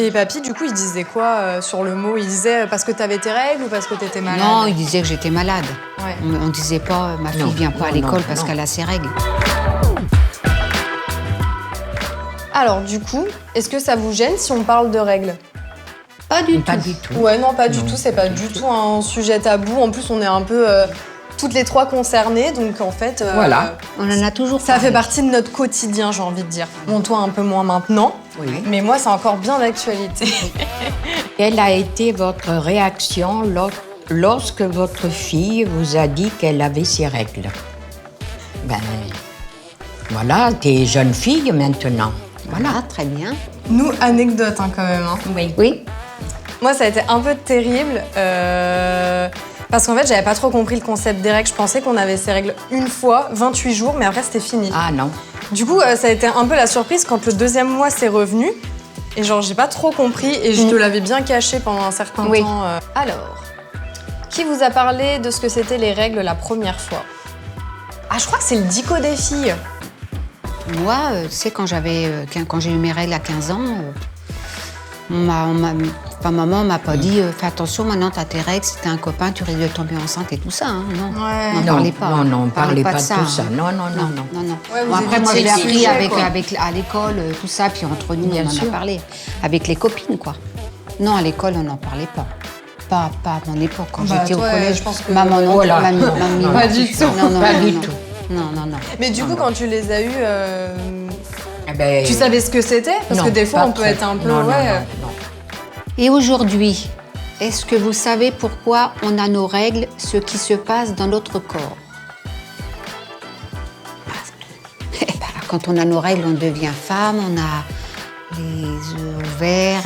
Et papy, du coup, il disait quoi sur le mot? Il disait parce que t'avais tes règles ou parce que t'étais malade? Non, il disait que j'étais malade. Ouais. On disait pas ma fille vient pas à l'école parce qu'elle a ses règles. Alors, du coup, est-ce que ça vous gêne si on parle de règles? Pas du tout. Ouais, non, pas du tout. C'est pas du tout un sujet tabou. En plus, on est un peu toutes les trois concernées, donc en fait... Voilà. On en a toujours Ça parlé. fait partie de notre quotidien, j'ai envie de dire. Bon, toi, un peu moins maintenant, mais moi, c'est encore bien d'actualité. Quelle a été votre réaction lorsque votre fille vous a dit qu'elle avait ses règles? Ben, voilà, t'es jeune fille maintenant. Voilà, très bien. Nous, anecdote quand même. Hein. Oui. Moi, ça a été un peu terrible parce qu'en fait, j'avais pas trop compris le concept des règles. Je pensais qu'on avait ces règles une fois, 28 jours, mais après, c'était fini. Ah non. Du coup, ça a été un peu la surprise quand le deuxième mois s'est revenu. Et genre, j'ai pas trop compris et je te l'avais bien caché pendant un certain temps. Alors, qui vous a parlé de ce que c'était les règles la première fois? Ah, je crois que c'est le dico des filles. Moi, tu sais, quand j'ai eu mes règles à 15 ans, maman m'a pas dit fais attention, maintenant t'as tes règles, si t'es un copain, tu risques de tomber enceinte et tout ça. Hein, non, Ouais. on n'en parlait pas. Non, on parlait pas de ça. tout ça. Non. Ouais, vous Après, moi, je l'ai évitiez appris le sujet, à l'école, tout ça, puis entre nous, Bien on en sûr. a parlé. Avec les copines, quoi. Non, à l'école, on n'en parlait pas. Pas à mon époque, quand j'étais au toi, collège. je pense que- Maman, non, Voilà. mamie, Non, pas du tout. Non, Pas non, du non. tout. Non. Mais du coup, quand tu les as eus, Eh ben, tu savais ce que c'était? Parce non, que des fois, pas on peut trop. être un peu... Non. Et aujourd'hui, est-ce que vous savez pourquoi on a nos règles, ce qui se passe dans notre corps? Quand on a nos règles, on devient femme, on a les ovaires.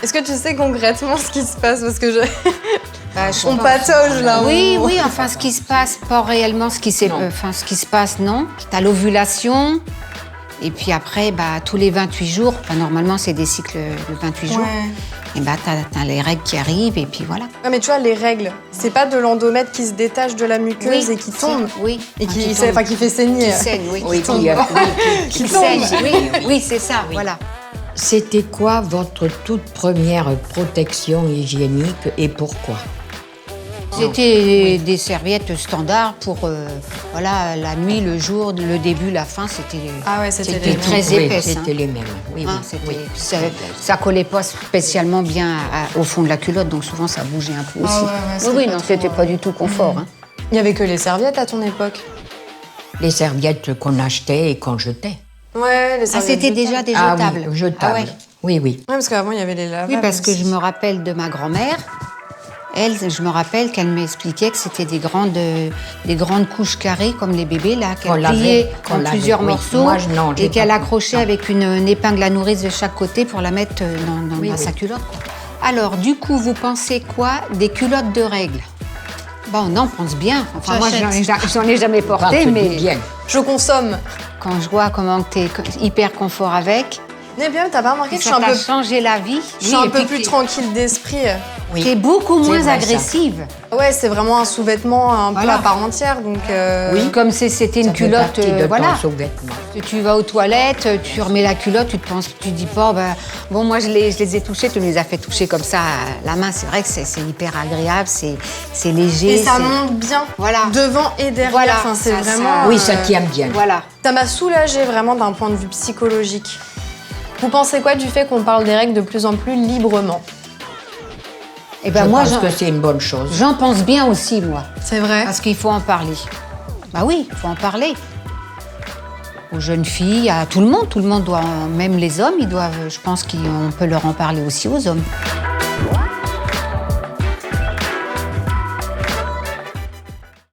Est-ce que tu sais concrètement ce qui se passe? Parce que Je on pense- patauge là. Oui, enfin, ce qui se passe, pas réellement ce qui se passe, non. T'as l'ovulation, et puis après, tous les 28 jours, normalement, c'est des cycles de 28 jours, et t'as les règles qui arrivent, et puis voilà. Ouais, mais tu vois, les règles, c'est pas de l'endomètre qui se détache de la muqueuse et qui tombe. Oui. Et Quand qui il tombe. fait saigner. Qui saigne, oui. Oui, qui tombe. Qui Qui tombe. saigne, oui, c'est ça, voilà. C'était quoi votre toute première protection hygiénique et pourquoi? C'était des serviettes standards pour la nuit, le jour, le début, la fin, c'était Ah ouais, c'était les très Oui, épaisse. C'était les mêmes. Oui, Hein, oui. ça collait pas spécialement bien au fond de la culotte, donc souvent ça bougeait un peu aussi. c'était pas non, trop, c'était pas du tout confort. Hein. Il y avait que les serviettes à ton époque. Les serviettes qu'on achetait et qu'on jetait. Ouais, les serviettes. C'était déjà des Ah jetables. oui, jetables. Ah ouais. Oui. Ouais, parce qu'avant, il y avait les lavables. Oui, parce que aussi. je me rappelle de ma grand-mère. Elle, je me rappelle qu'elle m'expliquait que c'était des grandes couches carrées, comme les bébés, là, Qu'on qu'elle lavait, pliait qu'on en lavait, plusieurs oui. morceaux Moi, non, j'ai et qu'elle pas- accrochait non. avec une épingle à nourrice de chaque côté pour la mettre dans sa culotte. Quoi. Alors, du coup, vous pensez quoi des culottes de règles? On en pense bien. Enfin, moi, j'en ai jamais porté, Ah, mais bien. Je consomme. quand je vois comment tu es hyper confort avec, Mais bien, t'as pas remarqué que je suis ça un t'a peu, changé la vie. je suis un peu plus tranquille d'esprit. Oui. Tu es beaucoup C'est moins vrai, ça. agressive. Ouais, c'est vraiment un sous-vêtement un peu Voilà. à part entière, donc... Oui, comme si c'était une Ça fait culotte, partie de ton voilà. sous-vêtement. Tu vas aux toilettes, tu remets la culotte, tu dis pas, bon, moi je les ai touchées, tu me les as fait toucher comme ça à la main. C'est vrai que c'est hyper agréable, c'est léger. Et ça c'est- monte bien, Voilà. devant et derrière. Voilà, Enfin, c'est ça- vraiment... Oui, ça tient bien. Voilà. Ça m'a soulagée vraiment d'un point de vue psychologique. Vous pensez quoi du fait qu'on parle des règles de plus en plus librement? Et ben Je moi, pense que c'est une bonne chose. j'en pense bien aussi, moi. C'est vrai. Parce qu'il faut en parler. Bah oui, il faut en parler. Aux jeunes filles, à tout le monde doit, même les hommes, ils doivent, je pense qu'on peut leur en parler aussi aux hommes.